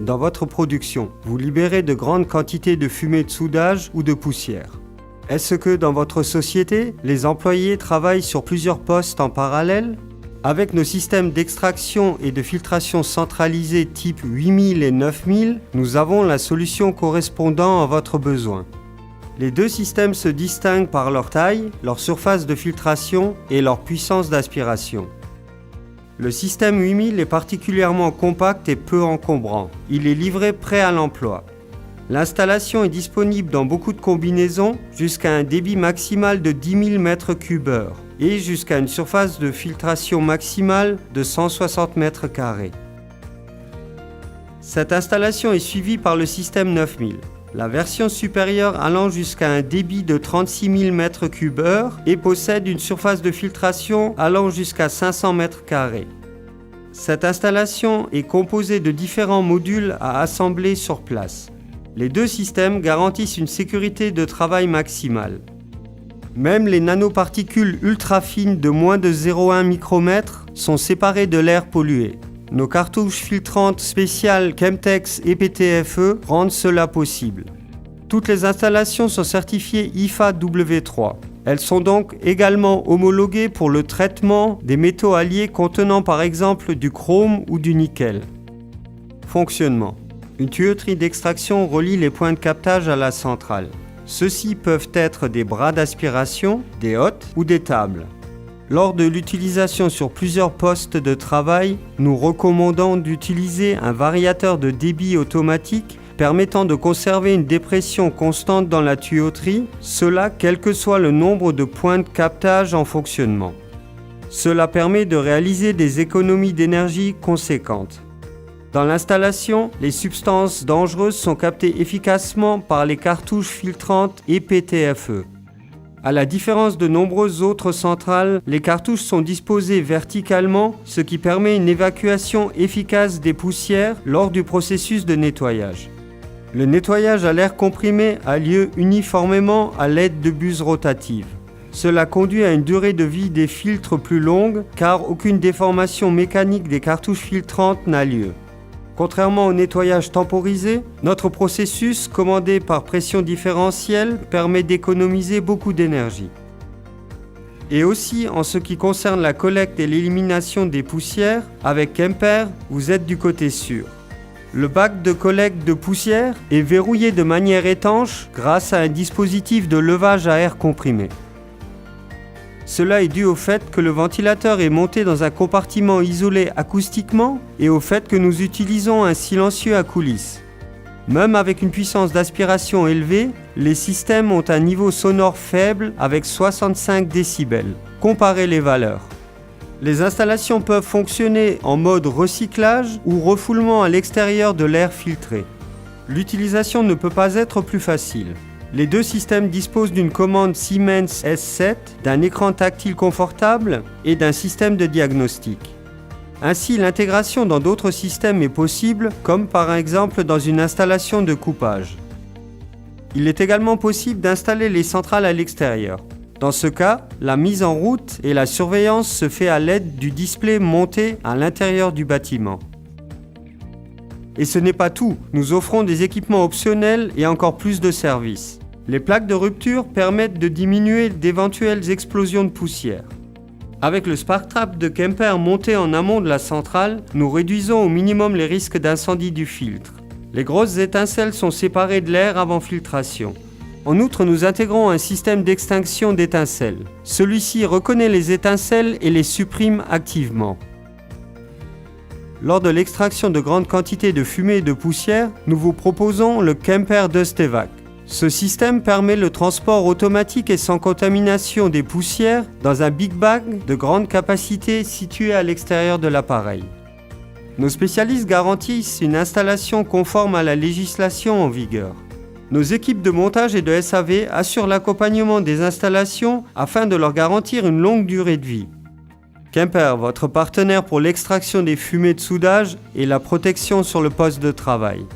Dans votre production, vous libérez de grandes quantités de fumée de soudage ou de poussière. Est-ce que dans votre société, les employés travaillent sur plusieurs postes en parallèle ? Avec nos systèmes d'extraction et de filtration centralisés type 8000 et 9000, nous avons la solution correspondant à votre besoin. Les deux systèmes se distinguent par leur taille, leur surface de filtration et leur puissance d'aspiration. Le système 8000 est particulièrement compact et peu encombrant. Il est livré prêt à l'emploi. L'installation est disponible dans beaucoup de combinaisons jusqu'à un débit maximal de 10 000 m3 et jusqu'à une surface de filtration maximale de 160 m². Cette installation est suivie par le système 9000, la version supérieure allant jusqu'à un débit de 36 000 m3 et possède une surface de filtration allant jusqu'à 500 m². Cette installation est composée de différents modules à assembler sur place. Les deux systèmes garantissent une sécurité de travail maximale. Même les nanoparticules ultra fines de moins de 0,1 micromètre sont séparées de l'air pollué. Nos cartouches filtrantes spéciales Chemtex et PTFE rendent cela possible. Toutes les installations sont certifiées IFA W3. Elles sont donc également homologuées pour le traitement des métaux alliés contenant par exemple du chrome ou du nickel. Fonctionnement. Une tuyauterie d'extraction relie les points de captage à la centrale. Ceux-ci peuvent être des bras d'aspiration, des hottes ou des tables. Lors de l'utilisation sur plusieurs postes de travail, nous recommandons d'utiliser un variateur de débit automatique permettant de conserver une dépression constante dans la tuyauterie, cela quel que soit le nombre de points de captage en fonctionnement. Cela permet de réaliser des économies d'énergie conséquentes. Dans l'installation, les substances dangereuses sont captées efficacement par les cartouches filtrantes et PTFE. À la différence de nombreuses autres centrales, les cartouches sont disposées verticalement, ce qui permet une évacuation efficace des poussières lors du processus de nettoyage. Le nettoyage à l'air comprimé a lieu uniformément à l'aide de buses rotatives. Cela conduit à une durée de vie des filtres plus longue car aucune déformation mécanique des cartouches filtrantes n'a lieu. Contrairement au nettoyage temporisé, notre processus, commandé par pression différentielle, permet d'économiser beaucoup d'énergie. Et aussi, en ce qui concerne la collecte et l'élimination des poussières, avec Kemper, vous êtes du côté sûr. Le bac de collecte de poussière est verrouillé de manière étanche grâce à un dispositif de levage à air comprimé. Cela est dû au fait que le ventilateur est monté dans un compartiment isolé acoustiquement et au fait que nous utilisons un silencieux à coulisses. Même avec une puissance d'aspiration élevée, les systèmes ont un niveau sonore faible avec 65 décibels. Comparez les valeurs. Les installations peuvent fonctionner en mode recyclage ou refoulement à l'extérieur de l'air filtré. L'utilisation ne peut pas être plus facile. Les deux systèmes disposent d'une commande Siemens S7, d'un écran tactile confortable et d'un système de diagnostic. Ainsi, l'intégration dans d'autres systèmes est possible, comme par exemple dans une installation de coupage. Il est également possible d'installer les centrales à l'extérieur. Dans ce cas, la mise en route et la surveillance se fait à l'aide du display monté à l'intérieur du bâtiment. Et ce n'est pas tout, nous offrons des équipements optionnels et encore plus de services. Les plaques de rupture permettent de diminuer d'éventuelles explosions de poussière. Avec le Spark Trap de Kemper monté en amont de la centrale, nous réduisons au minimum les risques d'incendie du filtre. Les grosses étincelles sont séparées de l'air avant filtration. En outre, nous intégrons un système d'extinction d'étincelles. Celui-ci reconnaît les étincelles et les supprime activement. Lors de l'extraction de grandes quantités de fumée et de poussière, nous vous proposons le Kemper Dust Evac. Ce système permet le transport automatique et sans contamination des poussières dans un big bag de grande capacité situé à l'extérieur de l'appareil. Nos spécialistes garantissent une installation conforme à la législation en vigueur. Nos équipes de montage et de SAV assurent l'accompagnement des installations afin de leur garantir une longue durée de vie. Kemper, votre partenaire pour l'extraction des fumées de soudage et la protection sur le poste de travail.